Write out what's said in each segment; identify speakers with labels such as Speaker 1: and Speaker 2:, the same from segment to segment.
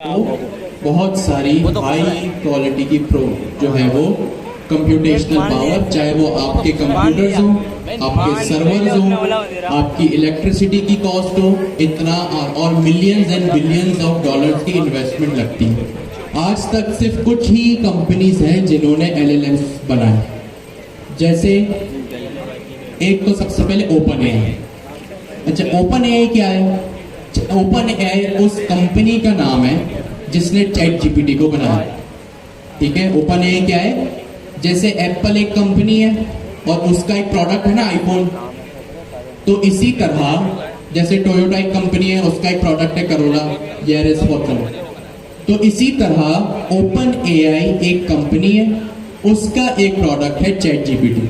Speaker 1: तो बहुत सारी हाई क्वालिटी की प्रो जो है वो कंप्यूटेशनल पावर, चाहे वो आपके कंप्यूटर्स हो, आपके सर्वर्स हो, आपकी इलेक्ट्रिसिटी की कॉस्ट हो, इतना और millions and billions of dollars की इन्वेस्टमेंट लगती है। आज तक सिर्फ कुछ ही कंपनीज हैं जिन्होंने एलएलएम्स बनाए। जैसे एक तो सबसे पहले ओपन एआई। अच्छा, ओपन एआई क्या है? ओपन एआई उस कंपनी का नाम है जिसने चैट जीपीटी को बनाया। ठीक है, ओपन एआई क्या है? जैसे एप्पल एक कंपनी है और उसका एक प्रोडक्ट है ना आईफोन, तो इसी तरह जैसे टोयोटा एक कंपनी है, उसका एक प्रोडक्ट है करोला यारिस फॉर्च्यूनर, तो इसी तरह ओपन एआई एक कंपनी है, उसका एक प्रोडक्ट है चैट जीपीटी,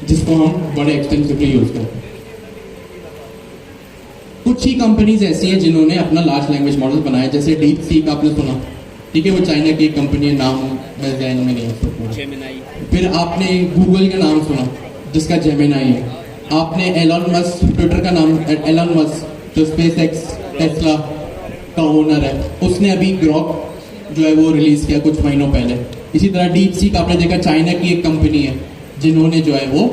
Speaker 1: जिसको हम बड़े एक्सटेंसिवली यूज करते हैं। कुछ ही कंपनीज ऐसी हैं जिन्होंने अपना लार्ज लैंग्वेज मॉडल बनाया, जैसे डीप सीक आपने सुना, ठीक है, वो चाइना की एक कंपनी है, नाम मेरे ध्यान में नहीं है। फिर आपने गूगल का नाम सुना जिसका जेमिनाई है। आपने एलन मस्क, ट्विटर का नाम एलन मस्क जो स्पेस एक्स टेस्ला का ओनर है, उसने अभी ग्रॉक जो है वो रिलीज किया कुछ महीनों पहले। इसी तरह डीप सीक आपने देखा, चाइना की एक कंपनी है जिन्होंने जो है वो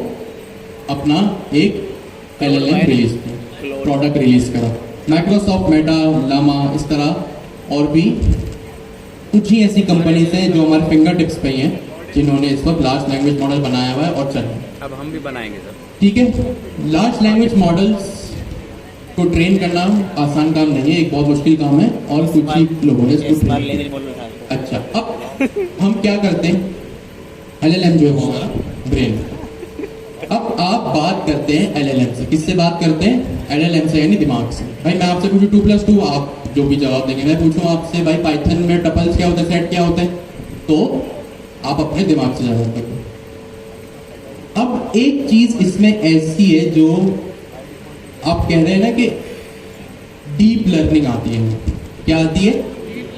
Speaker 1: अपना एक एलएलएम रिलीज किया, प्रोडक्ट रिलीज करा। माइक्रोसॉफ्ट, मेटा, लामा, इस तरह और भी कुछ ही ऐसी कंपनीज हैं जो हमारे फिंगर टिप्स पे ही हैं, जिन्होंने इस वक्त लार्ज लैंग्वेज मॉडल बनाया हुआ है और चल रहा है।
Speaker 2: अब हम भी बनाएंगे सर।
Speaker 1: ठीक है, लार्ज लैंग्वेज मॉडल्स को ट्रेन करना आसान काम नहीं है, एक बहुत मुश्किल काम है और कुछ ही लोगों ने इसको ट्रेन किया। अच्छा, अब हम क्या करते हैं, एलएलएम जो है हमारा ब्रेन। अब आप बात करते हैं एलएलएम से। किससे बात करते हैं? एलएलएम से, यानी दिमाग से। भाई मैं आपसे पूछूं 2+2, आप जो भी जवाब देंगे। मैं पूछूं आपसे भाई पाइथन में टपल्स क्या होता है, सेट क्या होता है, तो आप अपने दिमाग से जवाब देंगे। अब एक चीज इसमें ऐसी है जो आप कह रहे हैं ना कि डीप लर्निंग आती है। क्या आती है?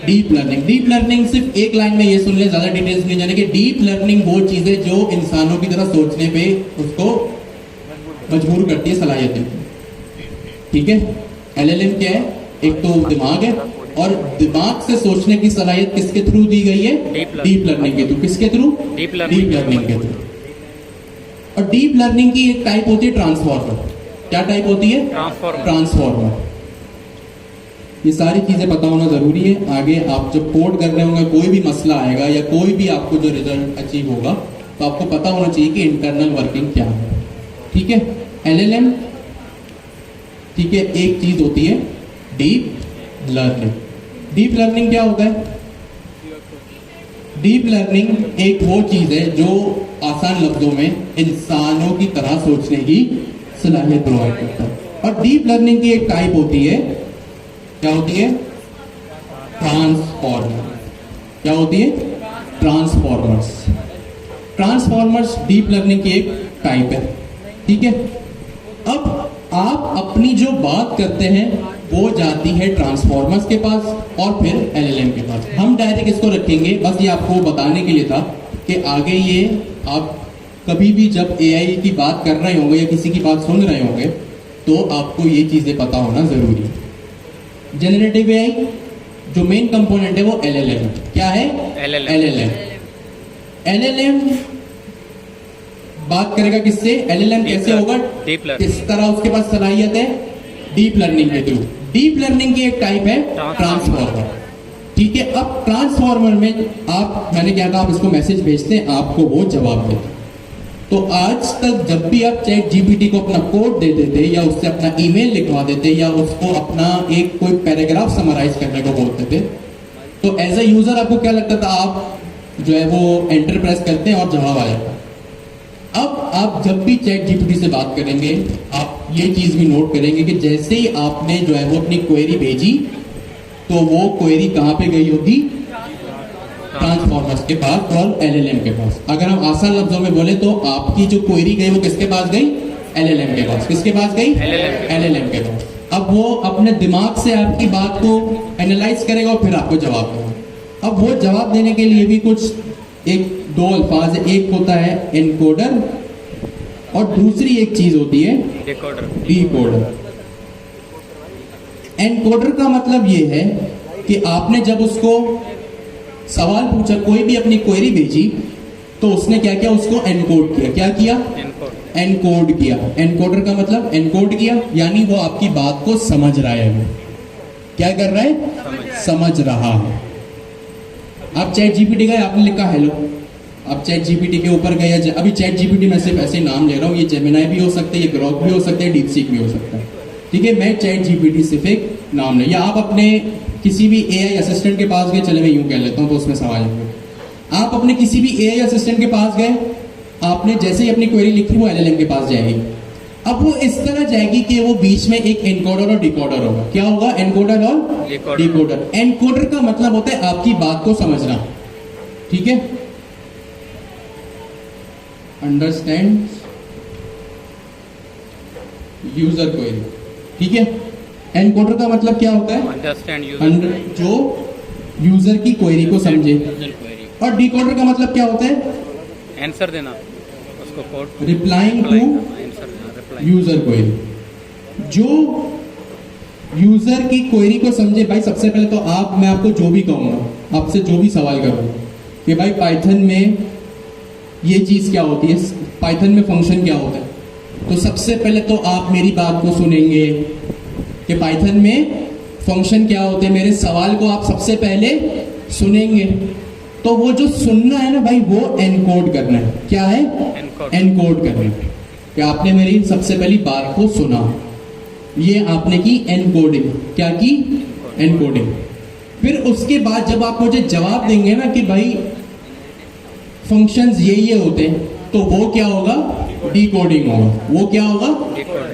Speaker 1: Deep learning. डीप लर्निंग सिर्फ एक लाइन में ये सुन ले, ज्यादा डिटेल्स नहीं जाने कि डीप लर्निंग वो चीज है जो इंसानों की तरह सोचने पे उसको मजबूर करती है, सलाहियतें। ठीक है, एलएलएम क्या है? एक तो दिमाग है, और दिमाग से सोचने की सलाहियत किसके थ्रू दी गई है? डीप लर्निंग के थ्रू। किसके थ्रू? डीप लर्निंग के थ्रू। और डीप लर्निंग की एक टाइप होती है ट्रांसफॉर्मर। क्या टाइप होती है? ट्रांसफॉर्मर। ये सारी चीजें पता होना जरूरी है। आगे आप जब कोड कर रहे होंगे, कोई भी मसला आएगा या कोई भी आपको जो रिजल्ट अचीव होगा, तो आपको पता होना चाहिए कि इंटरनल वर्किंग क्या है। ठीक है, एलएलएम, ठीक है, एक चीज होती है डीप लर्निंग। डीप लर्निंग क्या होता है? डीप लर्निंग एक वो चीज है जो आसान लफ्जों में इंसानों की तरह सोचने की सलाहियत प्रोवाइड करता है। और डीप लर्निंग की एक टाइप होती है, क्या होती है? ट्रांसफॉर्मर। क्या होती है? ट्रांसफॉर्मर्स। ट्रांसफॉर्मर्स डीप लर्निंग की एक टाइप है। ठीक है, अब आप अपनी जो बात करते हैं वो जाती है ट्रांसफॉर्मर्स के पास और फिर एलएलएम के पास। हम डायरेक्ट इसको रखेंगे, बस ये आपको बताने के लिए था कि आगे ये आप कभी भी जब एआई की बात कर रहे होंगे या किसी की बात सुन रहे होंगे, तो आपको ये चीजें पता होना जरूरी है। जनरेटिव एआई जो मेन कंपोनेंट है वो एलएलएम है। क्या है? एलएलएम। एलएलएम बात करेगा किससे? एलएलएम कैसे होगा? किस तरह उसके पास सलाहियत है? डीप लर्निंग के थ्रू। डीप लर्निंग की एक टाइप है ट्रांसफॉर्मर। ठीक है, अब ट्रांसफॉर्मर में आप, मैंने क्या कहा, आप इसको मैसेज भेजते हैं, आपको वो जवाब देते। तो आज तक जब भी आप चैट जीपीटी को अपना कोड दे देते या उससे अपना ईमेल लिखवा देते या उसको अपना एक कोई पैराग्राफ समराइज करने को बोलते थे, तो एज अ यूजर आपको क्या लगता था? आप जो है वो एंटर प्रेस करते हैं और जवाब आ जाता। अब आप जब भी चैट जीपीटी से बात करेंगे, आप ये चीज भी नोट करेंगे कि जैसे ही आपने जो है वो अपनी क्वेरी भेजी, तो वो क्वेरी कहां पे गई होगी? ट्रांसफॉर्मर्स के पास और एलएलएम के पास। अगर हम आसान लफ्जों में बोले तो आपकी जो क्वेरी गई वो किसके पास गई? एलएलएम के पास। किसके पास गई? एलएलएम के पास। अब वो अपने दिमाग से आपकी बात को एनालाइज करेगा और फिर आपको जवाब देगा। अब वो जवाब देने के लिए भी कुछ एक दो अल्फाज है, एक होता है एनकोडर और दूसरी एक चीज होती है डिकोडर। एनकोडर का मतलब ये है कि आपने जब उसको सवाल पूछा, कोई भी अपनी क्वेरी भेजी, तो उसने क्या किया, उसको एनकोड किया। क्या किया? एनकोड किया। एनकोडर का मतलब एनकोड किया, यानी वो आपकी बात को समझ रहा है। वो क्या कर रहा है? समझ रहा है। आप चैट जीपीटी गए, आपने लिखा हेलो, आप चैट जीपीटी के ऊपर गए, अभी चैट जीपीटी में सिर्फ ऐसे नाम ले रहा हूँ, ये जेमिनाई भी हो सकते हैं, ये ग्रॉक भी हो सकते हैं, डीपसीक भी हो सकता है, ठीक है। मैं चैट जीपीटी सिर्फ एक नाम ले, या आप अपने किसी भी एआई असिस्टेंट के पास गए, चले मैं यूं कह लेता हूँ तो उसमें सवाल होंगे। आप अपने किसी भी एआई असिस्टेंट के पास गए, आपने जैसे ही अपनी क्वेरी लिखी, वो एलएलएम के पास जाएगी। अब वो इस तरह जाएगी कि वो बीच में एक एनकोडर और डिकोडर होगा। क्या होगा? एनकोडर और डिकोडर। एनकोडर का मतलब होता है आपकी बात को समझना, ठीक है। अंडरस्टैंड यूजर क्वेरी, ठीक है। एनकोडर का मतलब क्या होता है?
Speaker 2: अंडरस्टैंड यूजर,
Speaker 1: जो यूजर की क्वेरी को समझे। और डिकोडर का मतलब क्या होता है?
Speaker 2: आंसर देना उसको, code
Speaker 1: replying to user query. जो यूजर की क्वेरी को समझे। भाई सबसे पहले तो मैं आपको जो भी कहूंगा, आपसे जो भी सवाल करूंगा कि भाई पाइथन में ये चीज क्या होती है, पाइथन में फंक्शन क्या होता है, तो सबसे पहले तो आप मेरी बात को सुनेंगे कि पाइथन में फंक्शन क्या होते हैं। मेरे सवाल को आप सबसे पहले सुनेंगे। तो वो जो सुनना है ना भाई, वो एनकोड करना है। क्या है? एनकोड करना है कि आपने मेरी सबसे पहली बात को सुना, ये आपने की एनकोडिंग। क्या की? एनकोडिंग। फिर उसके बाद जब आप मुझे जवाब देंगे ना कि भाई फंक्शंस ये होते हैं, तो वो क्या होगा? डिकोडिंग होगा। वो क्या होगा?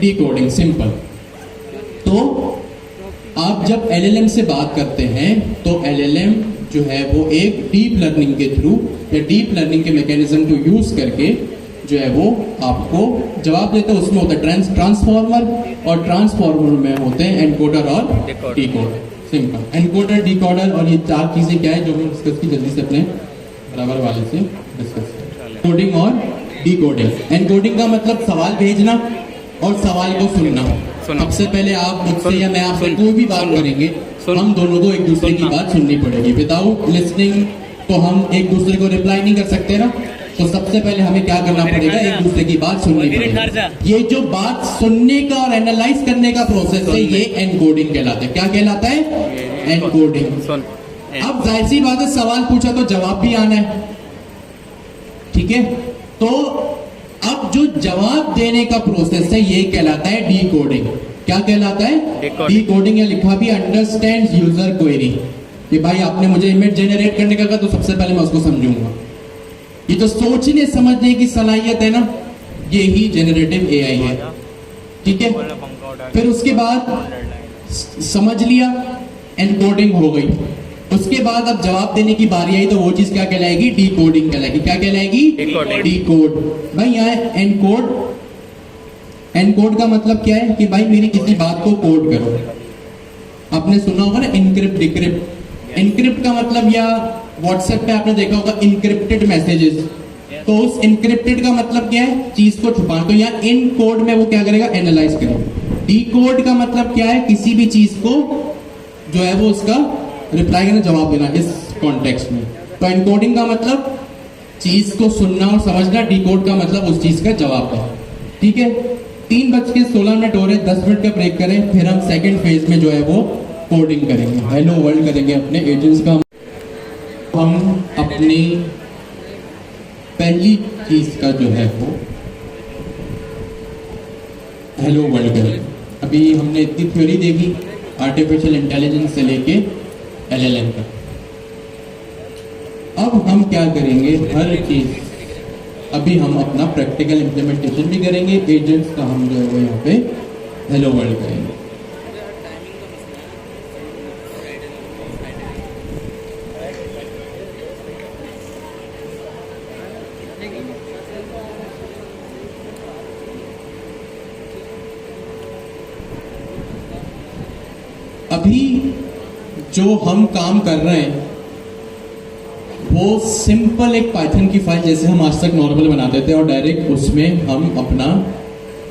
Speaker 1: डिकोडिंग। सिंपल। तो आप जब एलएलएम से बात करते हैं, तो एलएलएम जो है वो एक डीप लर्निंग के थ्रू या डीप लर्निंग के मैकेनिज्म को यूज करके जो है वो आपको जवाब देता है। उसमें होता है ट्रांसफॉर्मर, और ट्रांसफॉर्मर में होते हैं एनकोडर और डिकोडर। सिंपल। एनकोडर, डिकोडर और ये चार चीजें क्या है जो हम डिस्कस की, जल्दी से अपने बराबर वाले से डिस्कस। कोडिंग और डिकोडिंग। एनकोडिंग का मतलब सवाल भेजना और सवाल को सुनना। सबसे पहले आप मुझसे या मैं आपसे कोई भी बात करेंगे, हम दोनों को एक दूसरे की बात सुननी पड़ेगी। विदाउट लिसनिंग तो हम एक दूसरे को रिप्लाई नहीं कर सकते ना। तो सबसे पहले हमें क्या करना पड़ेगा? एक दूसरे की बात सुननी पड़ेगी। ये जो बात सुनने का और एनालाइज करने का प्रोसेस है, ये एनकोडिंग कहलाता है। क्या कहलाता है? एनकोडिंग। अब जाहिर सी बात है, सवाल पूछा तो जवाब भी आना है, ठीक है। तो अब जो जवाब देने का प्रोसेस है, ये कहलाता है डिकोडिंग। क्या कहलाता है? डिकोडिंग। या लिखा भी अंडरस्टैंड यूजर क्वेरी, कि भाई आपने मुझे इमेज जनरेट करने का कहा, तो सबसे पहले मैं उसको समझूंगा। ये जो सोचने समझने की सलाहियत है ना, ये ही जनरेटिव एआई है, ठीक है। फिर उसके बाद समझ लिया, एनकोडिंग हो गई। उसके बाद अब जवाब देने की बारी आई, तो वो चीज क्या कहलाएगी? डिकोडिंग कहलाएगी। क्या कहलाएगी? डिकोड। भाई यहाँ एनकोड, एनकोड का मतलब क्या है कि भाई मेरी किसी बात को कोड करो। आपने सुना होगा ना इनक्रिप्ट डिक्रिप्ट। इनक्रिप्ट का मतलब, या व्हाट्सएप पे आपने देखा होगा इनक्रिप्टेड मैसेजेस, तो उस इनक्रिप्टेड का मतलब क्या है? चीज को छुपाना। तो यहाँ इन कोड में वो क्या करेगा? एनालाइज करेगा। डिकोड का मतलब क्या है? किसी भी चीज को जो है वो उसका रिप्लाई करना, जवाब देना इस कॉन्टेक्स्ट में। तो एनकोडिंग का मतलब चीज को सुनना और समझना, डिकोड का मतलब उस चीज का जवाब देना, ठीक है। 3:16 हो रहे, 10 मिनट का ब्रेक करें, फिर हम सेकंड फेज में जो है वो कोडिंग करेंगे, हेलो वर्ल्ड करेंगे अपने एजेंट्स का। हम अपनी पहली चीज का जो है वो हेलो वर्ल्ड करेंगे। अभी हमने इतनी थ्योरी देखी, आर्टिफिशियल इंटेलिजेंस से लेके एलएलएम तक। अब हम क्या करेंगे? हर चीज अभी हम अपना प्रैक्टिकल इम्प्लीमेंटेशन भी करेंगे। एजेंट्स का हम जो है वो यहाँ पे हेलो वर्ल्ड करेंगे। अभी जो हम काम कर रहे हैं वो सिंपल एक पाइथन की फाइल जैसे हम आज तक नॉर्मल बनाते थे, और डायरेक्ट उसमें हम अपना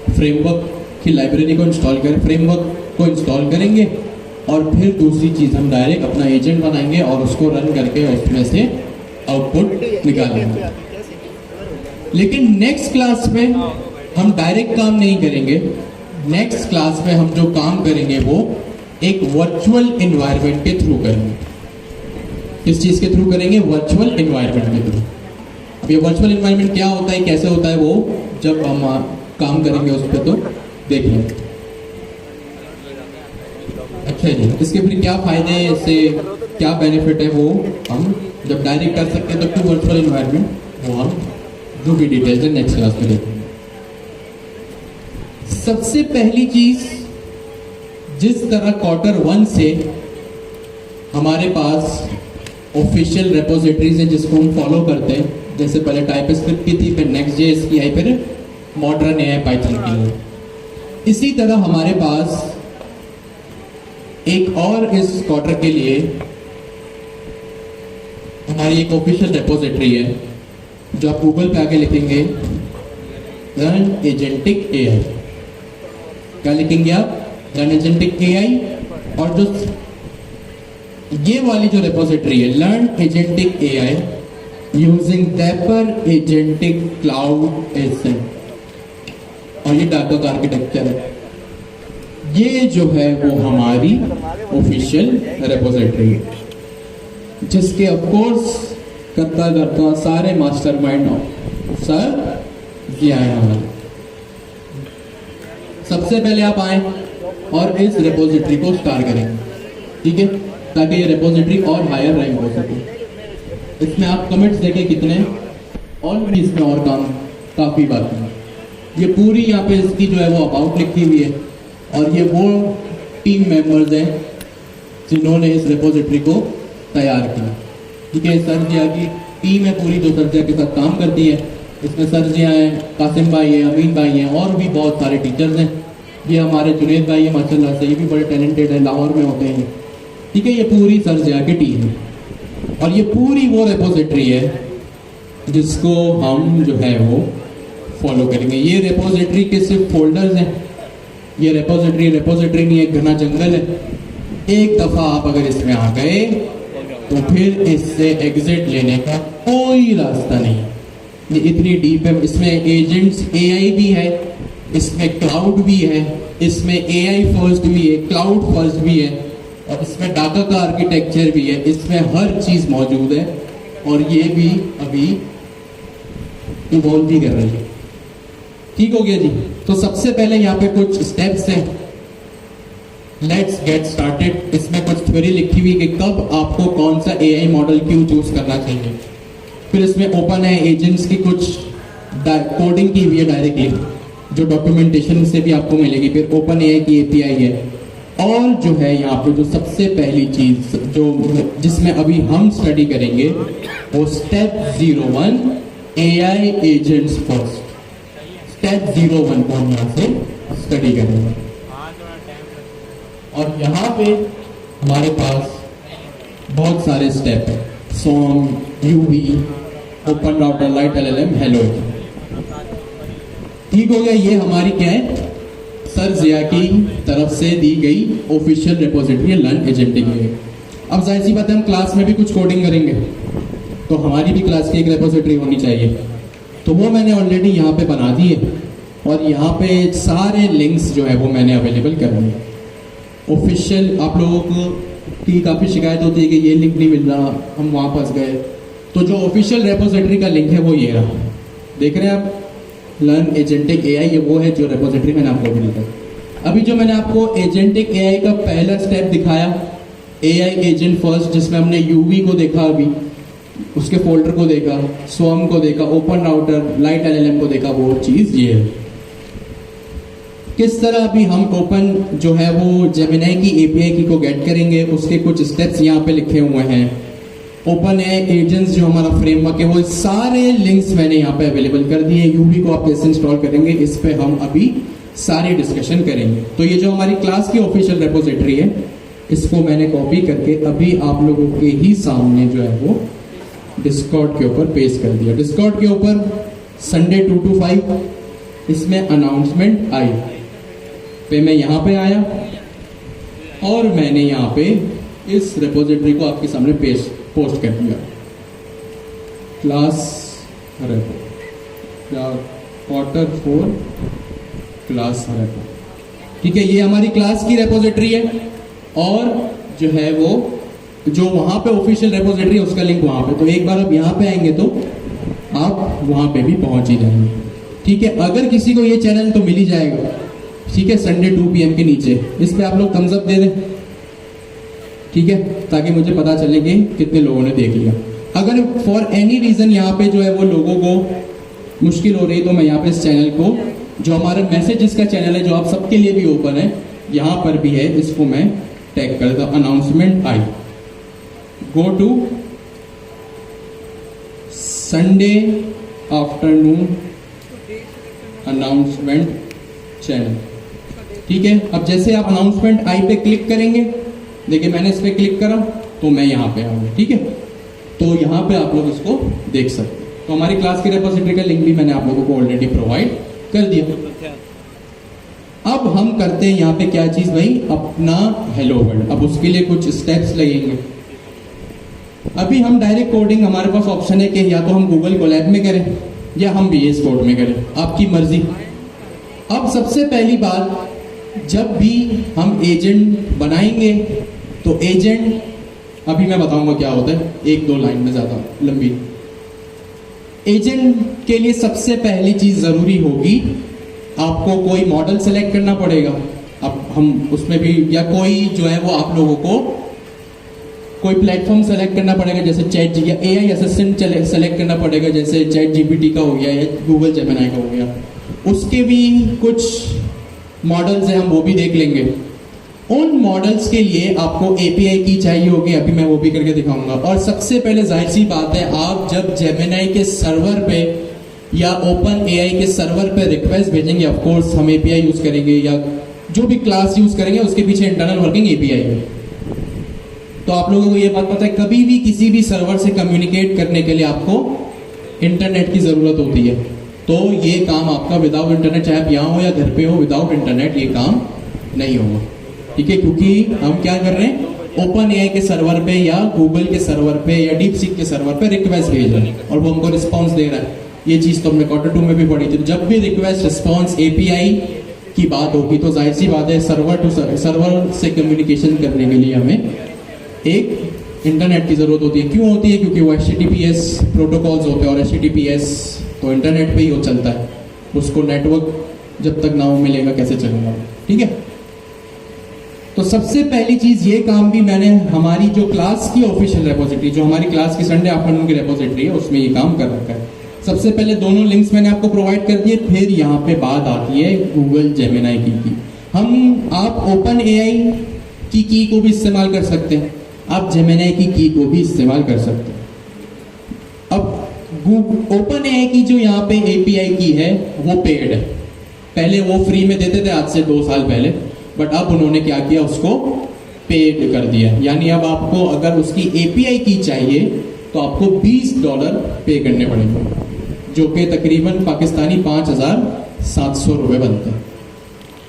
Speaker 1: फ्रेमवर्क की लाइब्रेरी को इंस्टॉल करें, फ्रेमवर्क को इंस्टॉल करेंगे। और फिर दूसरी चीज़ हम डायरेक्ट अपना एजेंट बनाएंगे और उसको रन करके उसमें से आउटपुट निकालेंगे। लेकिन नेक्स्ट क्लास में हम डायरेक्ट काम नहीं करेंगे। नेक्स्ट क्लास में हम जो काम करेंगे वो एक वर्चुअल एनवायरनमेंट के थ्रू करेंगे। किस चीज़ के थ्रू करेंगे? वर्चुअल एनवायरनमेंट के थ्रू। अब ये वर्चुअल एनवायरनमेंट क्या होता है, कैसे होता है, वो जब हम काम करेंगे उस पर तो देख लेंगे। अच्छा जी, इसके फिर क्या फायदे हैं, इससे क्या बेनिफिट है, वो हम जब डायरेक्ट कर सकते हैं तो वर्चुअल एनवायरनमेंट वो हम जो भी डिटेल्स है नेक्स्ट क्लास में देखेंगे। सबसे पहली चीज, जिस तरह Q1 से हमारे पास ऑफिशियल रेपोजिटरीज है जिसको हम फॉलो करते हैं, जैसे पहले टाइपस्क्रिप्ट की थी, फिर नेक्स्ट.जेएस की आई, फिर मॉडर्न एआई पाइथन की है। इसी तरह हमारे पास एक और इस क्वार्टर के लिए हमारी एक ऑफिशियल रेपोजिटरी है जो आप गूगल पे आके लिखेंगे लर्न एजेंटिक एआई। क्या लिखेंगे आप? Learn agentic AI. और जो ये वाली जो रेपोजिटरी है learn agentic AI using डेपर agentic cloud accent, और ये डाटा का आर्किटेक्चर है, ये जो है वो हमारी ऑफिशियल रेपोजिटरी है जिसके ऑफ कोर्स करता करता सारे मास्टरमाइंड सर ये आए हमारे। सबसे पहले आप आए और इस रेपोजिटरी को स्टार्ट करेंगे, ठीक है, ताकि ये रेपोजिटरी और हायर रैंक हो सके। इसमें आप कमेंट्स देखें कितने, ऑलरेडी इसमें और काम काफ़ी बाकी है। ये पूरी यहाँ पे इसकी जो है वो अबाउट लिखी हुई है, और ये वो टीम मेंबर्स हैं जिन्होंने इस रेपोजिटरी को तैयार किया, ठीक है। सरजिया की टीम है पूरी जो सरजिया के साथ काम करती है। इसमें सरजिया हैं, कासिम भाई है, अमीन भाई हैं, और भी बहुत सारे टीचर्स हैं। ये हमारे जुनेद भाई है माशाल्लाह से, ये भी बड़े टैलेंटेड है, लाहौर में होते हैं, ठीक है। ये पूरी सरजिया की टीम है, और ये पूरी वो रेपोजिटरी है जिसको हम जो है वो फॉलो करेंगे। ये रेपोजिटरी के सिर्फ फोल्डर्स हैं, ये रेपोजिटरी नहीं, एक घना जंगल है। एक दफ़ा आप अगर इसमें आ गए तो फिर इससे एग्जिट लेने का कोई रास्ता नहीं। ये इतनी डीप है, इसमें एजेंट्स एआई भी है, इसमें क्लाउड भी है, इसमें एआई फर्स्ट भी है, क्लाउड फर्स्ट भी है, और इसमें डाटा का आर्किटेक्चर भी है, इसमें हर चीज़ मौजूद है, और ये भी अभी इवॉल्व भी कर रही है। ठीक हो गया जी। तो सबसे पहले यहाँ पे कुछ स्टेप्स हैं, लेट्स गेट स्टार्टेड। इसमें कुछ थ्योरी लिखी हुई कि कब आपको कौन सा एआई मॉडल क्यों चूज करना चाहिए। फिर इसमें ओपन है एजेंट्स की कुछ कोडिंग की हुई है डायरेक्टली, जो डॉक्यूमेंटेशन से भी आपको मिलेगी। फिर ओपन एआई की एपीआई है, और जो है यहाँ पे जो सबसे पहली चीज जो जिसमें अभी हम स्टडी करेंगे वो step 01 AI agents first. Step 01 को हम यहाँ से स्टडी करेंगे, और यहाँ पे हमारे पास बहुत सारे स्टेप है, सोम, UV, open router, lite LLM, hello. ठीक हो गया। ये हमारी क्या है, सर जिया की तरफ से दी गई ऑफिशियल रेपोजिटरी लर्न एजेंटिक है। अब जाहिर सी बात है हम क्लास में भी कुछ कोडिंग करेंगे, तो हमारी भी क्लास की एक रेपोजिटरी होनी चाहिए। तो वो मैंने ऑलरेडी यहाँ पे बना दी है, और यहाँ पे सारे लिंक्स जो है वो मैंने अवेलेबल कर दिए ऑफिशियल। आप लोगों की काफ़ी शिकायत होती है कि ये लिंक नहीं मिल रहा, हम वहाँ फंस गए। तो जो ऑफिशियल रेपोजिटरी का लिंक है वो ये रहा, देख रहे हैं आप, लर्न एजेंटिक एआई, ये वो है जो रेपोजिटरी मैंने आपको दी है। अभी जो मैंने आपको एजेंटिक एआई का पहला स्टेप दिखाया, एआई एजेंट फर्स्ट, जिसमें हमने यूवी को देखा, अभी उसके फोल्डर को देखा, स्वम को देखा, ओपन राउटर, लाइट एलएलएम को देखा, वो चीज़ ये है। किस तरह अभी हम ओपन जो है वो जेमिनी की एपीआई की को गेट करेंगे, उसके कुछ स्टेप्स यहाँ पे लिखे हुए हैं। ओपन एआई एजेंट्स जो हमारा फ्रेमवर्क है वो सारे लिंक्स मैंने यहाँ पे अवेलेबल कर दिए। यूवी को आप कैसे इंस्टॉल करेंगे इस पे हम अभी सारी डिस्कशन करेंगे। तो ये जो हमारी क्लास की ऑफिशियल रेपोजिटरी है, इसको मैंने कॉपी करके अभी आप लोगों के ही सामने जो है वो डिस्कॉर्ड के ऊपर पेस्ट कर दिया। डिस्कॉर्ड के ऊपर संडे 2 to 5 इसमें अनाउंसमेंट आई पे मैं यहाँ पे आया, और मैंने यहाँ पे इस रेपोजिटरी को आपके सामने पोस्ट कर दिया, क्लास रेपो या Q4 क्लास रेपो। ठीक है, ये हमारी क्लास की रेपोजिटरी है और जो है वो जो वहाँ पे ऑफिशियल रेपोजिटरी है उसका लिंक वहाँ पे। तो एक बार आप यहाँ पे आएंगे तो आप वहाँ पे भी पहुँच ही जाएंगे। ठीक है, अगर किसी को ये चैनल तो मिल ही जाएगा। ठीक है, संडे 2 PM के नीचे इस पे आप लोग थम्स अप दे दें। ठीक है, ताकि मुझे पता चले कि कितने लोगों ने देख लिया। अगर फॉर एनी रीज़न यहाँ पे जो है वो लोगों को मुश्किल हो रही है तो मैं यहाँ पे इस चैनल को, जो हमारा मैसेजेस का चैनल है जो आप सबके लिए भी ओपन है, यहाँ पर भी है, इसको मैं टैग कर देता, अनाउंसमेंट आई, go to Sunday afternoon announcement channel. ठीक है, अब जैसे आप अनाउंसमेंट आई पे क्लिक करेंगे, देखिए मैंने इस पे क्लिक करा तो मैं यहाँ पे आऊँगा। ठीक है, तो यहाँ पे आप लोग इसको देख सकते हैं। तो हमारी क्लास की रेपोजिटरी का लिंक भी मैंने आप लोगों को ऑलरेडी प्रोवाइड कर दिया। अब हम करते हैं यहाँ पे क्या चीज भाई, अपना हेलो वर्ल्ड। अब उसके लिए कुछ स्टेप्स लगेंगे। अभी हम डायरेक्ट कोडिंग, हमारे पास ऑप्शन है कि या तो हम गूगल कोलैब में करें या हम VS कोड में करें, आपकी मर्जी। अब सबसे पहली बात, जब भी हम एजेंट बनाएंगे तो एजेंट, अभी मैं बताऊंगा क्या होता है, 1-2 लाइन में, ज्यादा लंबी। एजेंट के लिए सबसे पहली चीज जरूरी होगी, आपको कोई मॉडल सेलेक्ट करना पड़ेगा। अब हम उसमें भी, या कोई जो है वो आप लोगों को कोई प्लेटफॉर्म सेलेक्ट करना पड़ेगा, जैसे चैट या AI असिस्टेंट सेलेक्ट करना पड़ेगा, जैसे चैट GPT का हो गया या गूगल जेमिनी का हो गया। उसके भी कुछ मॉडल्स हैं, हम वो भी देख लेंगे। उन मॉडल्स के लिए आपको API की चाहिए होगी, अभी मैं वो भी करके दिखाऊंगा। और सबसे पहले जाहिर सी बात है, आप जब जेमिनी के सर्वर पे या ओपन AI के सर्वर पे रिक्वेस्ट भेजेंगे, ऑफ कोर्स हम API यूज करेंगे या जो भी क्लास यूज करेंगे उसके पीछे इंटरनल वर्किंग API है। तो आप लोगों को ये बात पता है, कभी भी किसी भी सर्वर से कम्युनिकेट करने के लिए आपको इंटरनेट की जरूरत होती है। तो ये काम आपका विदाउट इंटरनेट, चाहे आप यहाँ हो या घर पे हो, विदाउट इंटरनेट ये काम नहीं होगा। ठीक है, क्योंकि हम क्या कर रहे हैं, ओपन AI के सर्वर पे या गूगल के सर्वर पे या डीपसीक के सर्वर पे रिक्वेस्ट भेज रहे हैं और वो हमको रिस्पॉन्स दे रहा है। ये चीज तो हमने Q2 में भी पढ़ी थी। जब भी रिक्वेस्ट रिस्पॉन्स API की बात होगी तो जाहिर सी बात है, सर्वर टू सर्वर से कम्युनिकेशन करने के लिए हमें एक इंटरनेट की जरूरत होती है। क्यों होती है? क्योंकि वो HTTPS प्रोटोकॉल्स होते हैं और HTTPS तो इंटरनेट पे ही वो चलता है। उसको नेटवर्क जब तक ना हो मिलेगा कैसे चलेगा। ठीक है, तो सबसे पहली चीज ये काम भी मैंने हमारी जो क्लास की ऑफिशियल रेपोजिटरी, जो हमारी क्लास की संडे आफ्टरनून की रेपोजिटरी है, उसमें ये काम कर रखा है। सबसे पहले दोनों लिंक्स मैंने आपको प्रोवाइड कर दिए। फिर यहाँ पे बात आती है गूगल जेमिनी की। आप ओपन AI की को भी इस्तेमाल कर सकते हैं, आप जेमिनी की को भी इस्तेमाल कर सकते हैं। अब ओपन AI की जो यहाँ पे API की है वो पेड है। पहले वो फ्री में देते थे, आज से 2 साल पहले, बट अब उन्होंने क्या किया, उसको पेड कर दिया। यानी अब आपको अगर उसकी API की चाहिए तो आपको $20 पे करने पड़ेंगे, जो कि तकरीबन पाकिस्तानी 5,700 रुपये बनते हैं।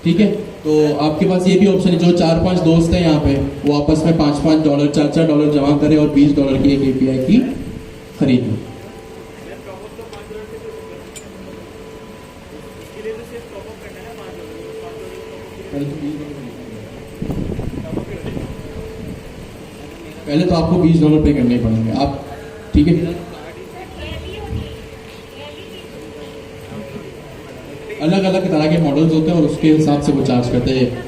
Speaker 1: ठीक है, तो आपके पास ये भी ऑप्शन है, जो 4-5 दोस्त हैं यहाँ पे, वो आपस में $5-5 $4-4 जमा करें और $20 की एक API की खरीद लें। पहले तो आपको $20 पे करने पड़ेंगे आप। ठीक है, अलग अलग तरह के मॉडल्स होते हैं और उसके हिसाब से वो चार्ज करते हैं।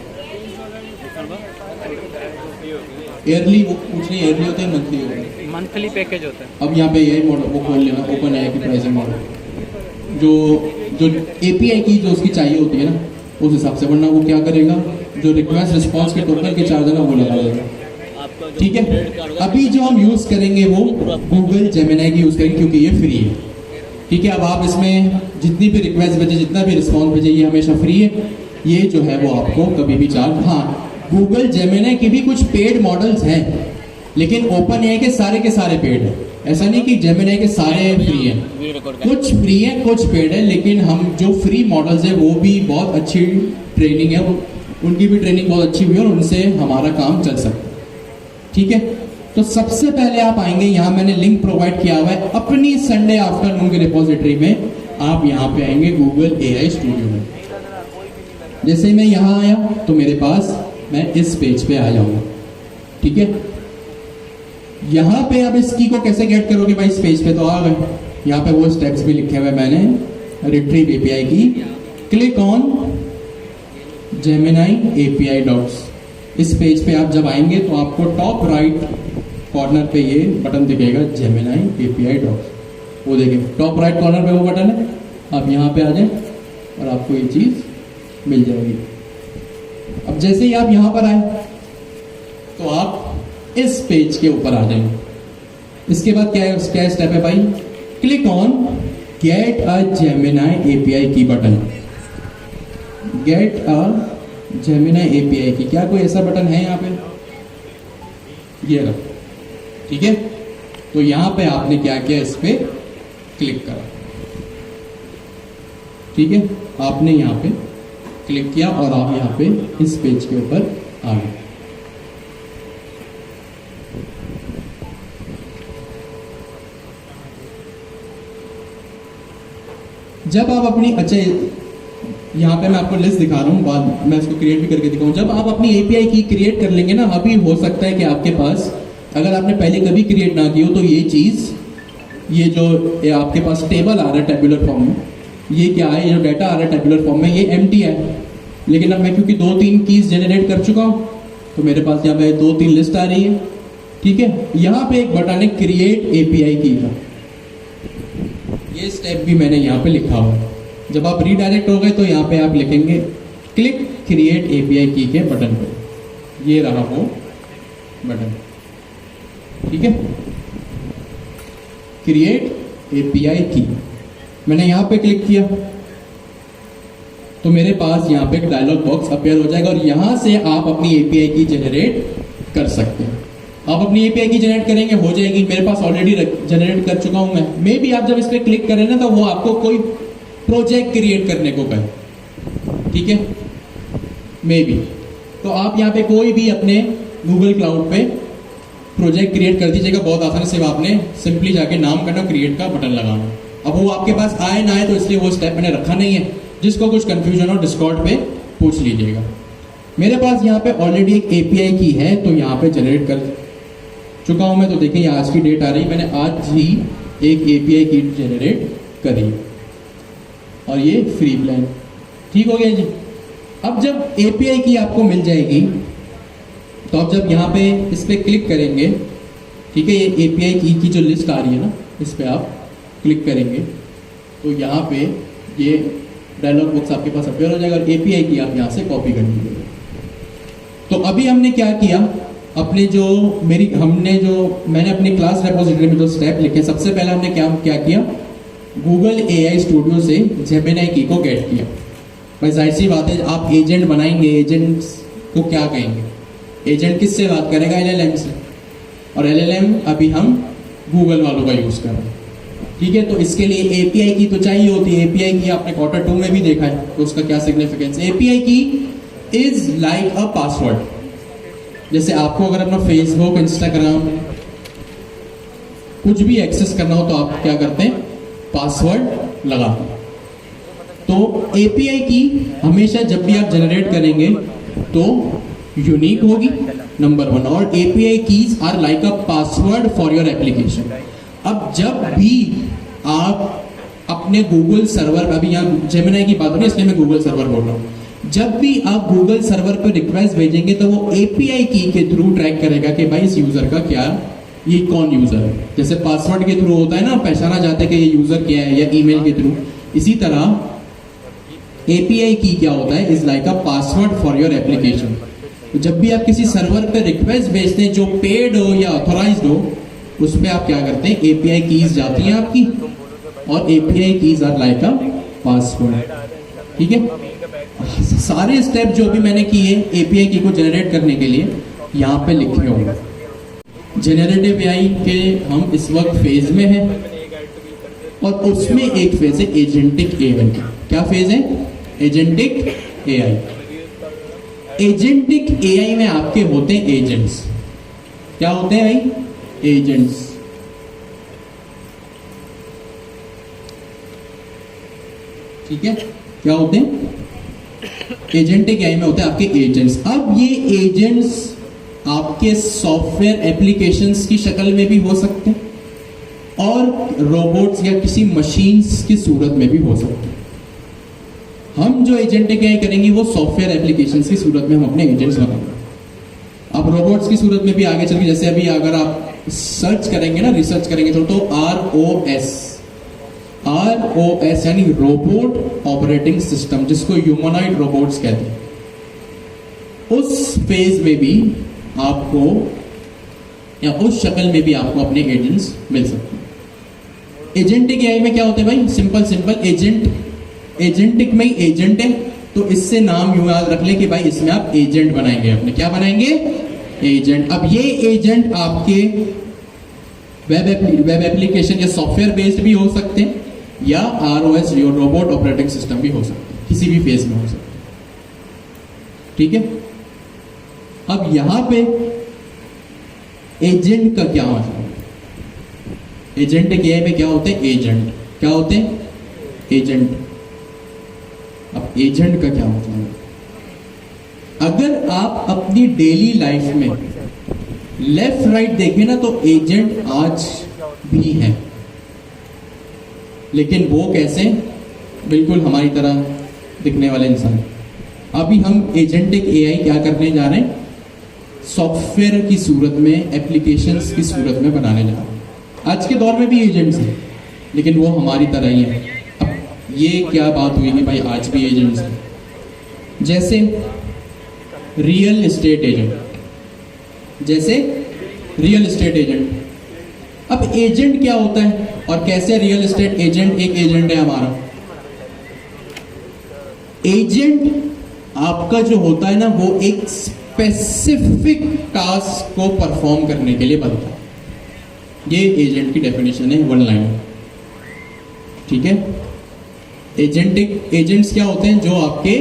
Speaker 1: ईयरली वो पूछ रही, ईयरली होते हैं मंथली होते हैं?
Speaker 2: मंथली पैकेज होता है।
Speaker 1: अब यहाँ पे यही मॉडल वो खोल लेना, ओपन AI की प्राइसिंग मॉडल, जो API की जो उसकी चाहिए होती है ना, उस हिसाब से। वरना वो क्या करेगा, जो रिक्वेस्ट रिस्पॉन्स के टोकन के चार्ज है ना वो लगा देगा। ठीक है, अभी जो हम यूज करेंगे वो गूगल जेमिनी की यूज करेंगे क्योंकि ये फ्री है। ठीक है, अब आप इसमें जितनी भी रिक्वेस्ट भेजे, जितना भी रिस्पॉन्स भेजे, ये हमेशा फ्री है। ये जो है वो आपको कभी भी चार्ज, हाँ गूगल जेमिनी के भी कुछ पेड मॉडल्स हैं, लेकिन ओपन AI के सारे पेड है। ऐसा नहीं कि जेमिनी के सारे फ्री हैं, कुछ फ्री है कुछ पेड है। लेकिन हम जो फ्री मॉडल्स है वो भी बहुत अच्छी ट्रेनिंग है, उनकी भी ट्रेनिंग बहुत अच्छी हुई है और उनसे हमारा काम चल सकता है। ठीक है, तो सबसे पहले आप आएंगे, यहाँ मैंने लिंक प्रोवाइड किया हुआ है अपनी संडे आफ्टरनून की रिपोजिटरी में। आप यहाँ पे आएंगे गूगल AI स्टूडियो में। जैसे ही मैं यहाँ आया तो मेरे पास मैं इस पेज पे आ जाऊंगा। ठीक है, यहाँ पे अब इस की को कैसे गेट करोगे भाई, इस पेज पे तो आ गए, यहाँ पे वो स्टेप्स भी लिखे हुए मैंने। रिट्रीव API की, click on Gemini API docs. इस पेज पे आप जब आएंगे तो आपको टॉप राइट कॉर्नर पे ये बटन दिखेगा जेमिनी API डॉक्स। वो देखिए टॉप राइट कॉर्नर पे वो बटन है, आप यहाँ पे आ जाए और आपको ये चीज मिल जाएगी। अब जैसे ही आप यहाँ पर आए तो आप इस पेज के ऊपर आ जाएंगे। इसके बाद क्या स्टेप है भाई, click on get a Gemini API की button. Get a Gemini API की, क्या कोई ऐसा बटन है यहाँ पे, ये रहा। ठीक है, तो यहाँ पे आपने क्या किया, इस पे क्लिक करा। ठीक है, आपने यहाँ पे क्लिक किया और आप यहाँ पे इस पेज के ऊपर आ गए। जब आप अपनी, अच्छा यहाँ पे मैं आपको लिस्ट दिखा रहा हूँ, बाद मैं इसको क्रिएट भी करके दिखाऊँ। जब आप अपनी API की क्रिएट कर लेंगे ना, अभी हो सकता है कि आपके पास, अगर आपने पहले कभी क्रिएट ना की हो तो ये चीज़, ये जो ये आपके पास टेबल आ रहा है टेबुलर फॉर्म में, ये क्या है, ये जो डाटा आ रहा है टेबुलर फॉर्म में, ये एम्प्टी है। लेकिन अब मैं क्योंकि 2-3 कीज जनरेट कर चुका हूँ तो मेरे पास यहाँ पे 2-3 लिस्ट आ रही है। ठीक है, यहाँ पे एक बटन है क्रिएट API की का, ये स्टेप भी मैंने यहाँ पे लिखा हुआ है। जब आप रीडायरेक्ट हो गए तो यहाँ पे आप लिखेंगे क्लिक क्रिएट API की के बटन पे, ये रहा वो बटन। ठीक है, क्रिएट API की, मैंने यहाँ पे क्लिक किया तो मेरे पास यहाँ पे एक डायलॉग बॉक्स अपीयर हो जाएगा और यहाँ से आप अपनी API की जनरेट कर सकते हैं। आप अपनी API की जनरेट करेंगे, हो जाएगी, मेरे पास ऑलरेडी जनरेट कर चुका हूं मैं। मे बी आप जब इस पर क्लिक करें ना तो वो आपको कोई प्रोजेक्ट क्रिएट करने को कहे। ठीक है, मे बी, तो आप यहाँ पे कोई भी अपने गूगल क्लाउड पे प्रोजेक्ट क्रिएट कर दीजिएगा बहुत आसानी से। आपने सिंपली जाके नाम करना, क्रिएट का बटन लगाना। अब वो आपके पास आए ना आए तो इसलिए वो स्टेप मैंने रखा नहीं है। जिसको कुछ कंफ्यूजन हो डिस्कॉर्ड पे पूछ लीजिएगा। मेरे पास यहाँ पे ऑलरेडी एक API की है तो यहाँ पे जनरेट कर चुका हूं मैं। तो देखिए आज की डेट आ रही, मैंने आज ही एक API की जनरेट करी और ये फ्री प्लान। ठीक हो गया जी। अब जब API की आपको मिल जाएगी तो आप जब यहाँ पे इस पे क्लिक करेंगे, ठीक है, ये API की जो लिस्ट आ रही है ना, इस पे आप क्लिक करेंगे तो यहाँ पे ये डायलॉग बॉक्स आपके पास अपीयर हो जाएगा और API की आप यहाँ से कॉपी कर लीजिएगा। तो अभी हमने क्या किया, अपने जो मैंने अपनी क्लास रेपोजिटरी में जो स्टेप लिखे, सबसे पहले हमने क्या किया, गूगल AI स्टूडियो से जेमिनी की को गेट किया। भाई जाहिर सी बात है, आप एजेंट बनाएंगे, एजेंट्स को क्या कहेंगे, एजेंट किससे बात करेगा, LLM से, और LLM अभी हम गूगल वालों का यूज कर रहे हैं। ठीक है, तो इसके लिए API की तो चाहिए होती है। API की आपने क्वार्टर 2 में भी देखा है, तो उसका क्या सिग्निफिकेंस। API की इज लाइक अ पासवर्ड। जैसे आपको अगर अपना फेसबुक, इंस्टाग्राम कुछ भी एक्सेस करना हो तो आप क्या करते हैं, पासवर्ड लगाते हैं। तो API की हमेशा जब भी आप जनरेट करेंगे तो यूनिक होगी, नंबर 1, और API keys are like a password for your application. अब जब भी आप अपने गूगल सर्वर, अभी यहाँ जेमिनी की बात हो रही है इसलिए मैं गूगल सर्वर बोल रहा हूँ, जब भी आप गूगल सर्वर पर रिक्वेस्ट भेजेंगे तो वो API की के थ्रू ट्रैक करेगा कि भाई इस यूजर का क्या, ये कौन यूजर है। जैसे पासवर्ड के थ्रू होता है ना, पहचाना जाता है कि ये यूजर क्या है, या ईमेल के थ्रू, इसी तरह API की क्या होता है, is like a password for your application. जब भी आप किसी सर्वर पर रिक्वेस्ट भेजते हैं जो पेड हो या ऑथोराइज्ड हो, उस पर आप क्या करते हैं, API कीज जाती हैं आपकी, और API keys are like a password. ठीक है, सारे स्टेप जो भी मैंने किए API की को जनरेट करने के लिए यहाँ पे लिखे होंगे। जनरेटिव AI के हम इस वक्त फेज में हैं और उसमें एक फेज है एजेंटिक AI। क्या फेज है, एजेंटिक AI। एजेंटिक एआई में आपके होते हैं एजेंट्स। क्या होते हैं भाई? एजेंट्स। ठीक है, क्या होते हैं? एजेंटिक एआई में होते हैं आपके एजेंट्स। अब ये एजेंट्स आपके सॉफ्टवेयर एप्लीकेशंस की शक्ल में भी हो सकते हैं और रोबोट्स या किसी मशीन्स की सूरत में भी हो सकते हैं। हम जो एजेंटिक एआई करेंगे वो सॉफ्टवेयर एप्लीकेशंस की सूरत में हम अपने एजेंट्स बनाएंगे। अब रोबोट्स की सूरत में भी आगे चल के, जैसे अभी अगर आप सर्च करेंगे ना, रिसर्च करेंगे तो ROS यानी रोबोट ऑपरेटिंग सिस्टम, जिसको ह्यूमनॉइड रोबोट्स कहते हैं, उस फेज में भी आपको या उस शक्ल में भी आपको अपने एजेंट्स मिल सकते हैं। एजेंटिक एआई में क्या होते हैं भाई? सिंपल एजेंटिक में ही एजेंट है, तो इससे नाम यूं याद रख ले कि भाई इसमें आप एजेंट बनाएंगे अपने। क्या बनाएंगे? एजेंट। अब ये एजेंट आपके वेब एप्लीकेशन या सॉफ्टवेयर बेस्ड भी हो सकते हैं या ROS रोबोट ऑपरेटिंग सिस्टम भी हो सकते हैं, किसी भी फेज में हो सकते हैं। ठीक है, अब यहां पे एजेंट का क्या मतलब है? एजेंटिक एआई में क्या होते हैं? एजेंट। क्या होते हैं? एजेंट। अब एजेंट का क्या मतलब है? अगर आप अपनी डेली लाइफ में लेफ्ट राइट देखें ना, तो एजेंट आज भी है, लेकिन वो कैसे? बिल्कुल हमारी तरह दिखने वाले इंसान। अभी हम एजेंटिक एआई क्या करने जा रहे हैं? सॉफ्टवेयर की सूरत में, एप्लीकेशंस की सूरत में बनाने जा रहे हैं। आज के दौर में भी एजेंट्स हैं, लेकिन वो हमारी तरह ही है। अब ये क्या बात हुई कि भाई आज भी एजेंट्स हैं? जैसे रियल एस्टेट एजेंट। अब एजेंट क्या होता है और कैसे रियल एस्टेट एजेंट एक एजेंट है हमारा? एजेंट आपका जो होता है ना, वो एक स्पेसिफिक टास्क को परफॉर्म करने के लिए बनता है। ये एजेंट की डेफिनेशन है, वन लाइन। ठीक है, एजेंट्स क्या होते हैं? जो आपके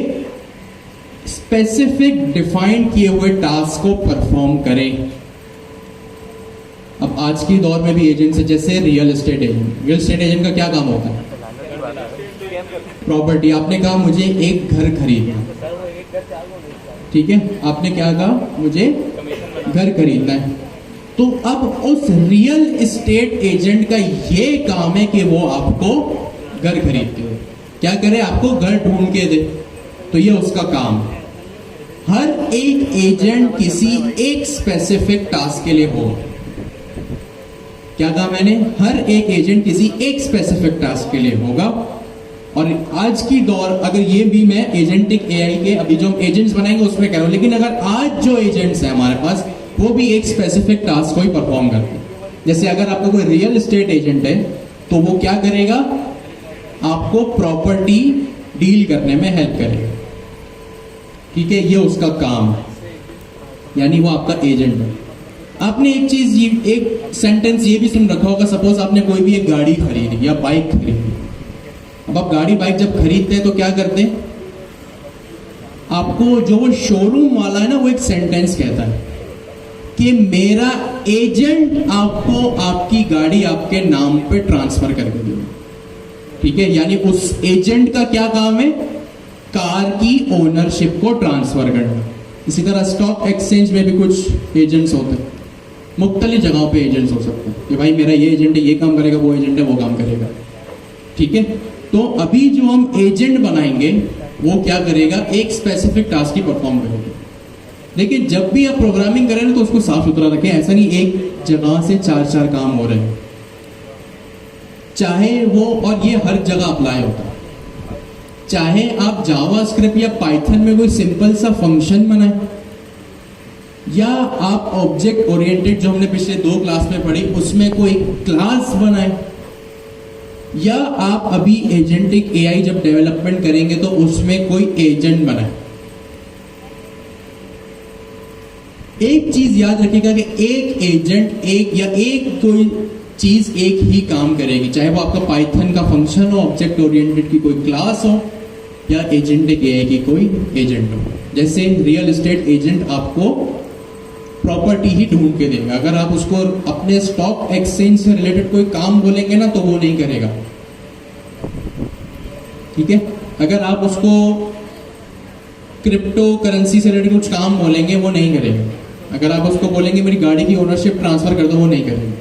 Speaker 1: स्पेसिफिक डिफाइंड किए हुए टास्क को परफॉर्म करें। अब आज के दौर में भी एजेंट्स है, जैसे रियल एस्टेट एजेंट का क्या काम होता है? प्रॉपर्टी। आपने कहा मुझे एक घर खरीदना, ठीक है, आपने क्या कहा? मुझे घर खरीदना है। तो अब उस रियल एस्टेट एजेंट का ये काम है कि वो आपको घर खरीदते हुए क्या करे? आपको घर ढूंढ के दे। तो ये उसका काम है। हर एक एजेंट किसी एक स्पेसिफिक टास्क के लिए हो। क्या कहा मैंने? हर एक एजेंट किसी एक स्पेसिफिक टास्क के लिए होगा। और आज की दौर, अगर ये भी मैं एजेंटिक एआई के अभी जो हम एजेंट्स बनाएंगे उसमें कह रहा हूं, लेकिन अगर आज जो एजेंट्स हैं हमारे पास, वो भी एक स्पेसिफिक टास्क को ही परफॉर्म करते हैं। जैसे अगर आपका कोई रियल एस्टेट एजेंट है, तो वो क्या करेगा? आपको प्रॉपर्टी डील करने में हेल्प करेगा। ठीक है, ये उसका काम है, यानी वो आपका एजेंट है। आपने एक चीज, एक सेंटेंस ये भी सुन रखा होगा, सपोज आपने कोई भी एक गाड़ी खरीदी या बाइक खरीदी। अब आप गाड़ी बाइक जब खरीदते हैं तो क्या करते हैं? आपको जो वो शोरूम वाला है ना, वो एक सेंटेंस कहता है कि मेरा एजेंट आपको आपकी गाड़ी आपके नाम पे ट्रांसफर करके देगा। ठीक है, यानी उस एजेंट का क्या काम है? कार की ओनरशिप को ट्रांसफर करना। इसी तरह स्टॉक एक्सचेंज में भी कुछ एजेंट्स होते हैं, मुख्तलिफ जगहों पे एजेंट्स हो सकते हैं कि भाई मेरा ये एजेंट है, ये काम करेगा, वो एजेंट है, वो काम करेगा। ठीक है, तो अभी जो हम एजेंट बनाएंगे वो क्या करेगा? एक स्पेसिफिक टास्क ही परफॉर्म करेगा। लेकिन जब भी आप प्रोग्रामिंग करें तो उसको साफ सुथरा रखें। ऐसा नहीं एक जगह से चार काम हो रहे हैं, चाहे वो, और ये हर जगह अप्लाई होता है। चाहे आप जावास्क्रिप्ट या पाइथन में कोई सिंपल सा फंक्शन बनाए, या आप ऑब्जेक्ट ओरिएंटेड जो हमने पिछले 2 क्लास में पढ़ी उसमें कोई क्लास बनाए, या आप अभी एजेंटिक एआई जब डेवलपमेंट करेंगे तो उसमें कोई एजेंट बनाए। एक चीज याद रखिएगा कि एक एजेंट एक कोई चीज एक ही काम करेगी, चाहे वो आपका पाइथन का फंक्शन हो, ऑब्जेक्ट ओरिएंटेड की कोई क्लास हो, या एजेंटिक एआई की कोई एजेंट हो। जैसे रियल एस्टेट एजेंट आपको प्रॉपर्टी ही ढूंढ के देगा, अगर आप उसको अपने स्टॉक एक्सचेंज से रिलेटेड कोई काम बोलेंगे ना तो वो नहीं करेगा, ठीक है। अगर आप उसको क्रिप्टो करेंसी से रिलेटेड कुछ काम बोलेंगे वो नहीं करेगा। अगर आप उसको बोलेंगे मेरी गाड़ी की ओनरशिप ट्रांसफर कर दो, वो नहीं करेगा,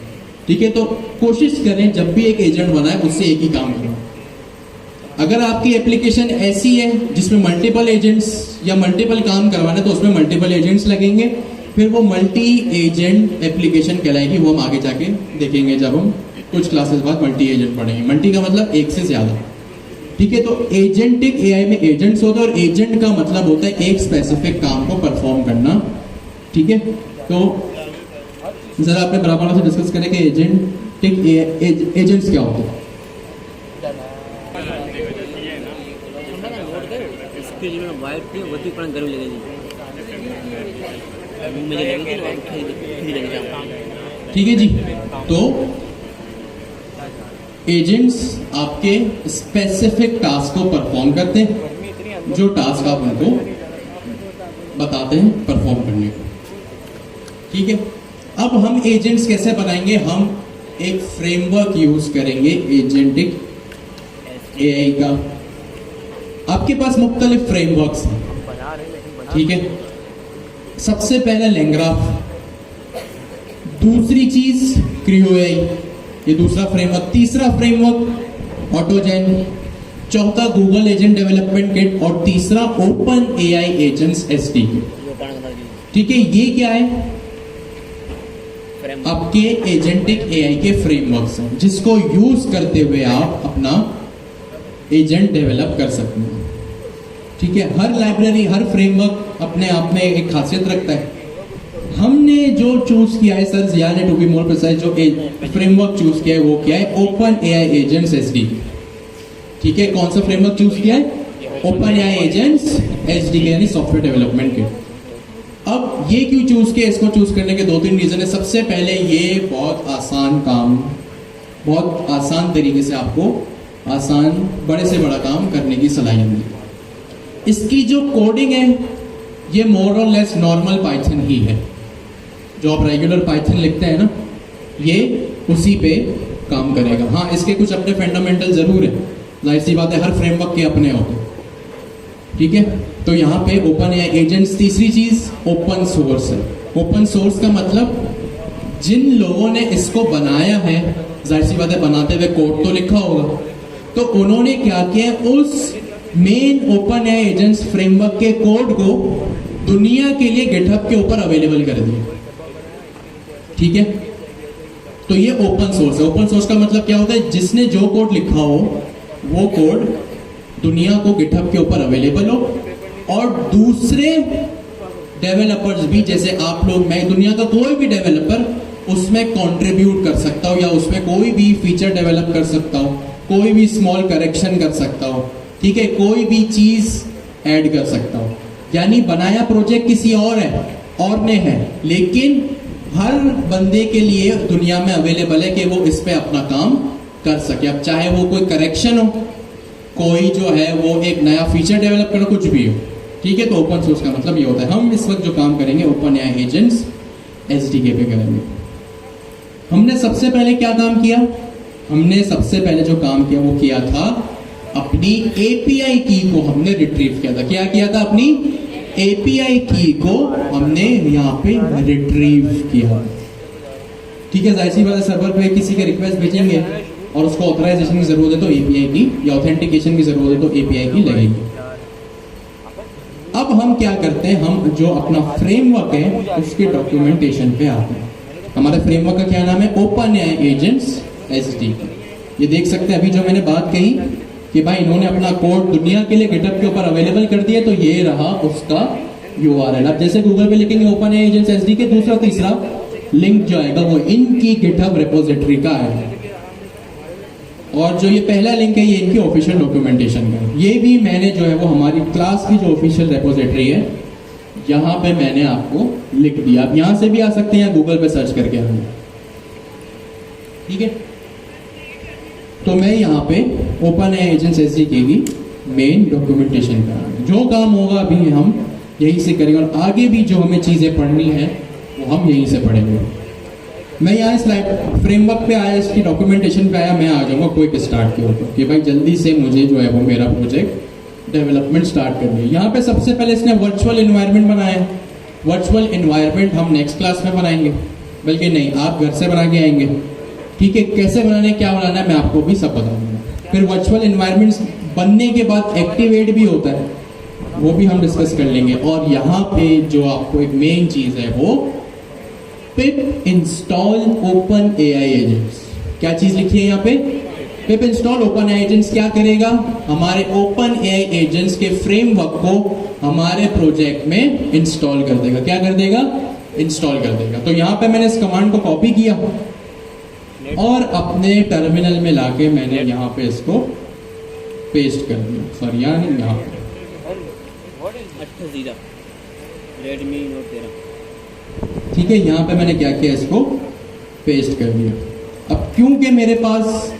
Speaker 1: ठीक है। तो कोशिश करें जब भी एक एजेंट बनाए उससे एक ही काम करें। अगर आपकी एप्लीकेशन ऐसी है जिसमें मल्टीपल एजेंट्स या मल्टीपल काम करवाने तो उसमें मल्टीपल एजेंट्स लगेंगे, फिर वो मल्टी एजेंट एप्लीकेशन कहलाएगी। वो हम आगे जाके देखेंगे जब हम कुछ क्लासेस बाद मल्टी एजेंट पढ़ेंगे। मल्टी का मतलब एक से ज्यादा, ठीक है। तो एजेंटिक एआई में एजेंट्स होते हैं और एजेंट का मतलब होता है एक स्पेसिफिक काम को परफॉर्म करना, ठीक है। तो जरा अपने बराबर से डिस्कस करें कि एजेंटिक एजेंट्स क्या होते हैं।
Speaker 3: इसके लिए वाइट थी वही पण गर्मी लगेगी मुझे लगेगी और खरीद लगेगा,
Speaker 1: ठीक है जी। तो एजेंट्स आपके स्पेसिफिक टास्क को परफॉर्म करते हैं, जो टास्क आप उनको बताते हैं परफॉर्म करने को, ठीक है। अब हम एजेंट्स कैसे बनाएंगे, हम एक फ्रेमवर्क यूज करेंगे एजेंटिक एआई का। आपके पास मुख्तलिफ फ्रेमवर्क्स हैं, ठीक है। सबसे पहले लैंग्राफ, दूसरी चीज क्रियो एआई, ये दूसरा फ्रेमवर्क। तीसरा फ्रेमवर्क ऑटोजेन, चौथा गूगल एजेंट डेवलपमेंट किट और तीसरा ओपन एआई एजेंट्स एसडीके, ठीक है। ये क्या है, आपके एजेंटिक एआई के फ्रेमवर्क्स हैं जिसको यूज करते हुए आप अपना एजेंट डेवलप कर सकते हैं, ठीक है। हर लाइब्रेरी, हर फ्रेमवर्क अपने आप में एक खासियत रखता है। हमने जो चूज किया है सर जिया ने, टू बी मोर प्रिसाइज, जो फ्रेमवर्क चूज किया है वो क्या है, ओपन एआई एजेंट्स एसडीके, ठीक है। कौन सा फ्रेमवर्क चूज किया है, ओपन एआई एजेंट्स एसडीके यानी सॉफ्टवेयर डेवलपमेंट किट। अब ये क्यों चूज किया, इसको चूज करने के दो तीन रीजन है। सबसे पहले ये बहुत आसान काम, बहुत आसान तरीके से आपको आसान बड़े से बड़ा काम करने की सलाहियत है। इसकी जो कोडिंग है ये मोर और लेस नॉर्मल पाइथन ही है, जो आप रेगुलर पाइथन लिखते हैं ना, ये उसी पे काम करेगा। हाँ, इसके कुछ अपने फंडामेंटल जरूर है, जाहिर सी बात है, हर फ्रेमवर्क के अपने होते हैं, ठीक है। तो यहाँ पे ओपन एआई एजेंट्स। तीसरी चीज ओपन सोर्स है। ओपन सोर्स का मतलब जिन लोगों ने इसको बनाया है, जाहिर सी बात है बनाते हुए कोड तो लिखा होगा, तो उन्होंने क्या किया, उस main open AI agents framework के कोड को दुनिया के लिए गिटहब के ऊपर अवेलेबल कर दिया, ठीक है। तो ये ओपन सोर्स है। ओपन सोर्स का मतलब क्या होता है, जिसने जो कोड लिखा हो वो कोड दुनिया को गिटहब के ऊपर अवेलेबल हो और दूसरे डेवलपर्स भी, जैसे आप लोग, मैं, दुनिया का कोई भी डेवलपर उसमें कंट्रीब्यूट कर सकता हो या उसमें कोई भी फीचर डेवलप कर सकता हो, कोई भी स्मॉल करेक्शन कर सकता हो, ठीक है, कोई भी चीज ऐड कर सकता हो। यानी बनाया प्रोजेक्ट किसी और है, और ने है, लेकिन हर बंदे के लिए दुनिया में अवेलेबल है कि वो इस पे अपना काम कर सके। अब चाहे वो कोई करेक्शन हो, कोई जो है वो एक नया फीचर डेवलप करो, कुछ भी हो, ठीक है। तो ओपन सोर्स का मतलब ये होता है। हम इस वक्त जो काम करेंगे ओपन एआई एजेंट्स एसडीके पे करेंगे। हमने सबसे पहले क्या काम किया, हमने सबसे पहले जो काम किया वो किया था अपनी एपीआई की को हमने रिट्रीव किया था। क्या किया था, अपनी एपीआई की को हमने यहाँ पे रिट्रीव किया, ठीक है। जाहिर सी बात है, सर्वर पे किसी के रिक्वेस्ट भेजेंगे और उसको ऑथराइजेशन की जरूरत है तो एपीआई की, या ऑथेंटिकेशन की जरूरत है तो एपीआई की लगेगी। अब हम क्या करते हैं, हम जो अपना फ्रेमवर्क है उसके डॉक्यूमेंटेशन पे आते हैं। हमारे फ्रेमवर्क का क्या नाम है, ओपन एआई एजेंट्स एसडीके। ये देख सकते हैं अभी जो मैंने बात कही कि भाई इन्होंने अपना कोड दुनिया के लिए गिटहब के ऊपर अवेलेबल कर दिया, तो ये रहा उसका यूआरएल। अब जैसे गूगल पे लिखेंगे ओपन एआई एजेंट्स एसडीके, दूसरा तीसरा लिंक जो आएगा वो इनकी गिटहब रिपोजिटरी का है, और जो ये पहला लिंक है ये इनकी ऑफिशियल डॉक्यूमेंटेशन का है। ये भी मैंने जो है वो हमारी क्लास की जो ऑफिशियल रिपोजिटरी है यहाँ पे मैंने आपको लिख दिया। आप यहाँ से भी आ सकते हैं या गूगल पे सर्च करके आएंगे, ठीक है। तो मैं यहाँ पे ओपन एआई एजेंट्स एसडीके की मेन डॉक्यूमेंटेशन का जो काम होगा अभी हम यहीं से करेंगे, और आगे भी जो हमें चीज़ें पढ़नी है वो हम यहीं से पढ़ेंगे। मैं यहाँ स्लाइड फ्रेमवर्क पे आया, इसकी डॉक्यूमेंटेशन पे आया, मैं आ जाऊँगा क्विक स्टार्ट के ऊपर कि भाई जल्दी से मुझे जो है वो मेरा प्रोजेक्ट डेवलपमेंट स्टार्ट करनी है। यहाँ पे सबसे पहले इसने वर्चुअल इन्वायरमेंट बनाया। वर्चुअल इन्वायरमेंट हम नेक्स्ट क्लास में बनाएंगे, बल्कि नहीं, आप घर से बना के आएंगे, ठीक है। कैसे बनाना है, क्या बनाना है, मैं आपको भी सब बता दूंगा। फिर वर्चुअल इन्वायरमेंट बनने के बाद एक्टिवेट भी होता है, वो भी हम डिस्कस कर लेंगे। और यहाँ पे जो आपको एक मेन चीज है वो पिप इंस्टॉल ओपन एआई एजेंट्स। क्या चीज लिखी है यहाँ पे, पिप इंस्टॉल ओपन एआई एजेंट्स क्या करेगा, हमारे ओपन एआई एजेंट्स के फ्रेमवर्क को हमारे प्रोजेक्ट में इंस्टॉल कर देगा। क्या कर देगा, इंस्टॉल कर देगा। तो यहाँ पे मैंने इस कमांड को कॉपी किया और अपने टर्मिनल में लाके मैंने यहाँ पे इसको पेस्ट कर दिया। सॉरी यहाँ नहीं, यहाँ पे
Speaker 3: रेडमी नोट 13,
Speaker 1: ठीक है। यहाँ पे मैंने क्या किया, इसको पेस्ट कर दिया। अब क्योंकि मेरे पास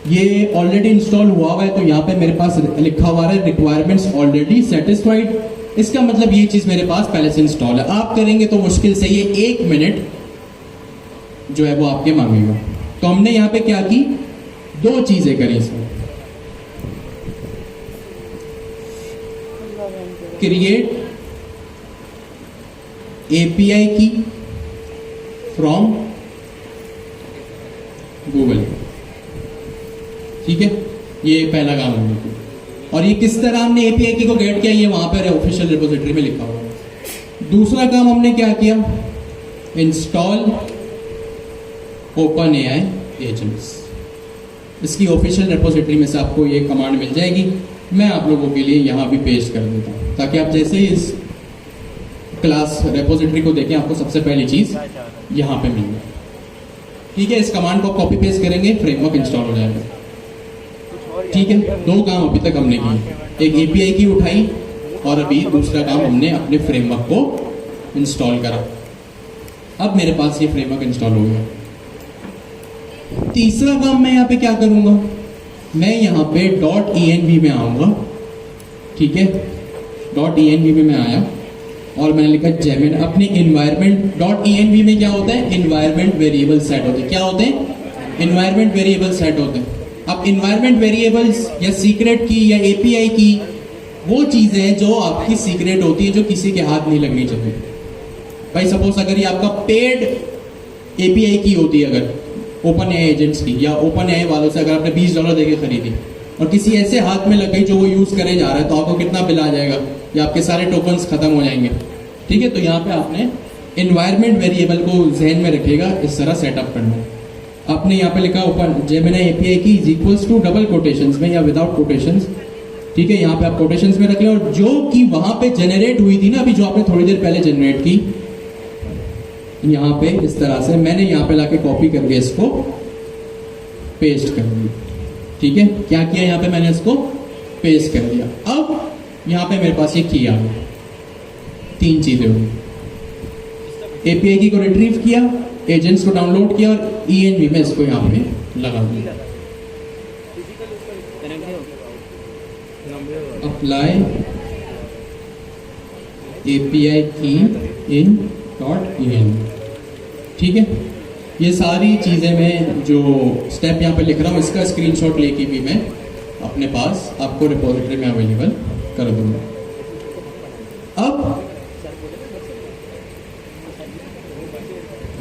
Speaker 1: ये ऑलरेडी इंस्टॉल हुआ है तो यहाँ पे मेरे पास लिखा हुआ है रिक्वायरमेंट्स ऑलरेडी सेटिस्फाइड। इसका मतलब ये चीज मेरे पास पहले से इंस्टॉल है। आप करेंगे तो मुश्किल से ये 1 मिनट जो है वो आपके मांगेगा। तो हमने यहाँ पे क्या की, 2 चीजें करी इसमें। क्रिएट एपीआई की फ्रॉम गूगल, ठीक है। ये पहला काम हमने किया। और ये किस तरह हमने एपीआई की को गेट किया, ये वहां पर ऑफिशियल रिपोजिटरी में लिखा हुआ है। दूसरा काम हमने क्या किया, इंस्टॉल ओपन एआई एजेंट्स। इसकी ऑफिशियल रिपोजिटरी में से आपको ये कमांड मिल जाएगी। मैं आप लोगों के लिए यहाँ भी पेस्ट कर देता हूँ ताकि आप जैसे ही इस क्लास रिपोजिटरी को देखें आपको सबसे पहली चीज यहाँ पे मिल जाए, ठीक है। इस कमांड को कॉपी पेस्ट करेंगे, फ्रेमवर्क इंस्टॉल हो जाएगा, ठीक है। 2 काम अभी तक हमने किए, एक एपीआई की उठाई और अभी दूसरा काम हमने अपने फ्रेमवर्क को इंस्टॉल करा। अब मेरे पास ये फ्रेमवर्क इंस्टॉल हो गया। तीसरा काम मैं यहाँ पे क्या करूंगा, मैं यहाँ पे .env में आऊंगा, ठीक है। .env में मैं आया और मैंने लिखा जेमिन। अपने इन्वायरमेंट .env में क्या होता है, इन्वायरमेंट वेरिएबल सेट होते हैं। क्या होते हैं, इन्वायरमेंट वेरिएबल सेट होते हैं। अब इन्वायरमेंट वेरिएबल्स या सीक्रेट की या एपीआई की वो चीजें हैं जो आपकी सीक्रेट होती है, जो किसी के हाथ नहीं लगनी चाहिए। भाई सपोज अगर ये आपका पेड एपीआई की होती है, अगर ओपन एआई एजेंट्स की या ओपन एआई वालों से अगर आपने $20 देके खरीदी और किसी ऐसे हाथ में लग गई जो वो यूज करे जा रहा है, तो आपको कितना बिल आ जाएगा, या आपके सारे टोकन्स खत्म हो जाएंगे, ठीक है। तो यहाँ पे आपने इन्वायरमेंट वेरिएबल को जहन में रखेगा, इस तरह सेटअप करना है। आपने यहाँ पे लिखा open Gemini API key is equals to double quotations में या विदाउट कोटेशंस, ठीक है। यहाँ पे आप कोटेशंस में रख लें। और जो कि वहां पे जनरेट हुई थी ना अभी, जो आपने थोड़ी देर पहले जनरेट की, यहाँ पे इस तरह से मैंने यहाँ पे लाके कॉपी करके इसको पेस्ट कर दिया, ठीक है। क्या किया, यहाँ पे मैंने इसको पेस्ट कर दिया। अब यहाँ पे मेरे पास ये की आ गया, 3 चीजें हुई। एपीआई की को रिट्रीव किया, एजेंट्स को डाउनलोड किया और ईएनवी में इसको यहाँ पे लगा दिया। अप्लाई एपीआई की इन .env, ठीक है। ये सारी चीजें मैं जो स्टेप यहाँ पे लिख रहा हूँ इसका स्क्रीनशॉट लेके भी मैं अपने पास आपको रिपोजिटरी में अवेलेबल कर दूंगा। अब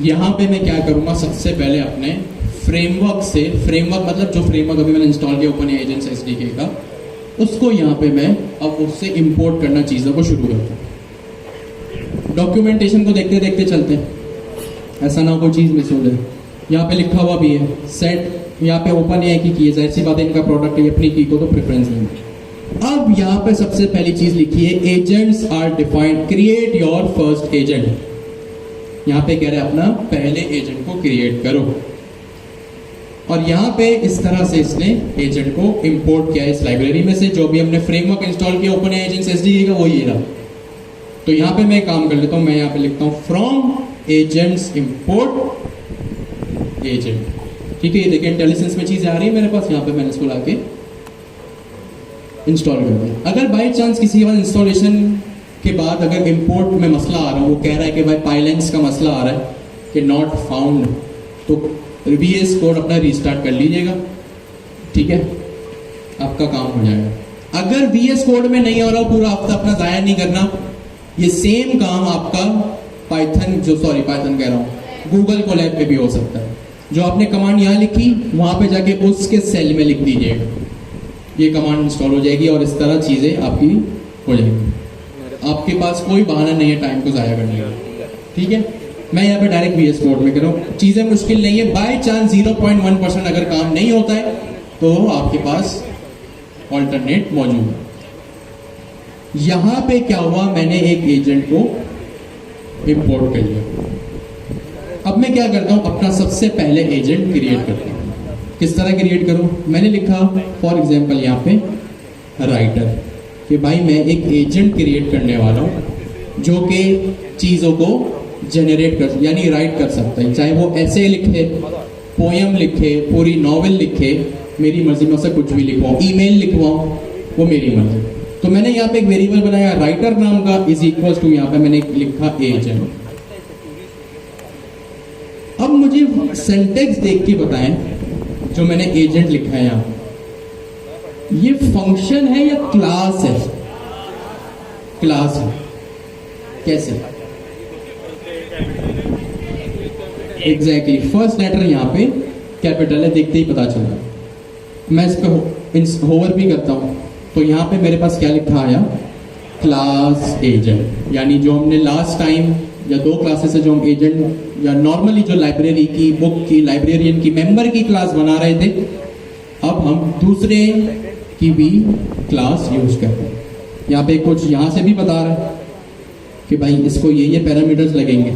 Speaker 1: यहाँ पे मैं क्या करूँगा, सबसे पहले अपने फ्रेमवर्क से, फ्रेमवर्क मतलब जो फ्रेमवर्क अभी मैंने इंस्टॉल किया ओपन एजेंट्स एसडीके का, उसको यहाँ पे मैं अब उससे इंपोर्ट करना चीज़ों को शुरू करता हूँ। डॉक्यूमेंटेशन को देखते देखते चलते हैं, ऐसा ना कोई चीज़ मिस हो जाए। यहाँ पे लिखा हुआ भी है सेट, यहाँ पे ओपन एआई की है, जाहिर सी बात है इनका प्रोडक्ट है, अपनी की को तो प्रेफरेंस देंगे। अब यहाँ पे सबसे पहली चीज लिखी है agents are defined, create your first agent. यहाँ पे कह रहे हैं अपना पहले एजेंट को क्रिएट करो, और यहाँ पे इस तरह से इसने एजेंट को इंपोर्ट किया इस लाइब्रेरी में से, जो भी हमने फ्रेमवर्क इंस्टॉल किया ओपन एजेंट्स एसडीके का, वो ये रहा। तो यहाँ पे मैं काम कर लेता हूँ, मैं यहाँ पे लिखता हूँ फ्रॉम एजेंट्स इंपोर्ट एजेंट, ठीक है। ये देखिए इंटेलिजेंस में चीजें आ रही है मेरे पास। यहाँ पे मैंने इसको लाके इंस्टॉल कर दिया। अगर बाई चांस किसी के बाद इंस्टॉलेशन के बाद अगर इंपोर्ट में मसला आ रहा है, वो कह रहा है कि भाई पाइलेंस का मसला आ रहा है कि नॉट फाउंड, तो VS कोड अपना रीस्टार्ट कर लीजिएगा, ठीक है, आपका काम हो जाएगा। अगर VS कोड में नहीं हो रहा, पूरा हफ्ता अपना ज़ाया नहीं करना, ये सेम काम आपका पाइथन कह रहा हूँ, गूगल कोलैब में भी हो सकता है। जो आपने कमांड यहाँ लिखी, वहाँ पे जाके उसके सेल में लिख दीजिएगा, ये कमांड इंस्टॉल हो जाएगी और इस तरह चीज़ें आपकी हो जाएंगी। आपके पास कोई बहाना नहीं है टाइम को ज़ाया करने का, ठीक है। मैं यहाँ पे डायरेक्ट VS कोड में कर रहा हूँ, चीज़ें मुश्किल नहीं है। बाय चांस 0.1% अगर काम नहीं होता है तो आपके पास ऑल्टरनेट मौजूद है। यहाँ पे क्या हुआ, मैंने एक एजेंट को इंपोर्ट कर लिया। अब मैं क्या करता हूँ, अपना सबसे पहले एजेंट क्रिएट करता हूँ। किस तरह क्रिएट करूँ, मैंने लिखा फॉर एग्जांपल यहाँ पे राइटर, कि भाई मैं एक एजेंट क्रिएट करने वाला हूँ जो कि चीज़ों को जनरेट कर यानी राइट कर सकता है, चाहे वो ऐसे लिखे, पोयम लिखे, पूरी नॉवेल लिखे, मेरी मर्जी में उसे कुछ भी लिखवाऊँ, ईमेल लिखवाऊँ, वो मेरी मर्जी। तो मैंने यहाँ पे एक वेरिएबल बनाया राइटर नाम का, इज इक्वल टू यहाँ पे मैंने लिखा एजेंट। अब मुझे सिंटेक्स देख के बताएं, जो मैंने एजेंट लिखा है यहाँ, ये फंक्शन है या क्लास है? क्लास है। कैसे? एग्जैक्टली फर्स्ट लेटर यहाँ पे कैपिटल है, देखते ही पता चल रहा है। मैं इस पे होवर भी करता हूँ तो यहाँ पे मेरे पास क्या लिखा आया, क्लास एजेंट। यानी जो हमने लास्ट टाइम या 2 क्लासेस है जो हम एजेंट या नॉर्मली जो लाइब्रेरी की, बुक की, लाइब्रेरियन की, मेंबर की क्लास बना रहे थे, अब हम दूसरे की भी क्लास यूज करते हैं। यहाँ पे कुछ यहाँ से भी बता रहा है कि भाई इसको ये पैरामीटर्स लगेंगे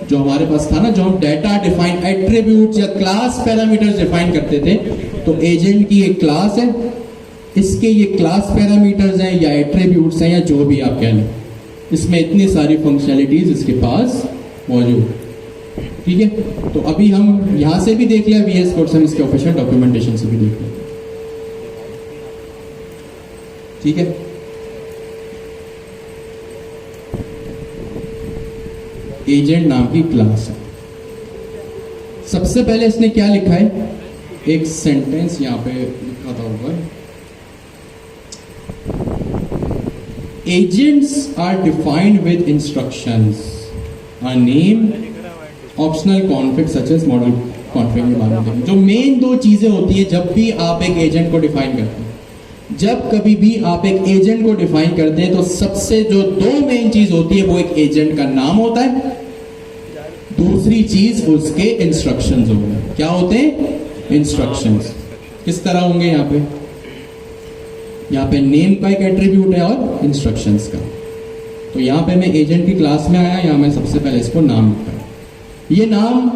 Speaker 1: जो हमारे पास था ना, जो हम डाटा डिफाइन एट्रीब्यूट्स या क्लास पैरामीटर्स डिफाइन करते थे। तो एजेंट की एक क्लास है, इसके ये क्लास पैरामीटर्स हैं या एट्रीब्यूट्स हैं या जो भी आप कह लें, इसमें इतनी सारी फंक्शनैलिटीज इसके पास मौजूद, ठीक है। तो अभी हम यहाँ से भी देख लिया VS कोड से, हम इसके ऑफिशियल डॉक्यूमेंटेशन से भी देख लिया, ठीक है। एजेंट नाम की क्लास है। सबसे पहले इसने क्या लिखा है, एक सेंटेंस यहाँ पे लिखा था ऊपर, agents are defined with instructions, a name, optional config such as model config के बारे में। जो मेन 2 चीजें होती है जब भी आप एक एजेंट को डिफाइन करते हैं, जब कभी भी आप एक एजेंट को डिफाइन करते हैं तो सबसे जो 2 मेन चीज होती है वो एक एजेंट का नाम होता है, दूसरी चीज उसके इंस्ट्रक्शंस होंगे। क्या होते हैं? इंस्ट्रक्शंस। किस तरह होंगे यहाँ पे नेम का एक एट्रीब्यूट है और इंस्ट्रक्शंस का। तो यहाँ पे मैं एजेंट की क्लास में आया, यहाँ मैं सबसे पहले इसको नाम लिखा है। ये नाम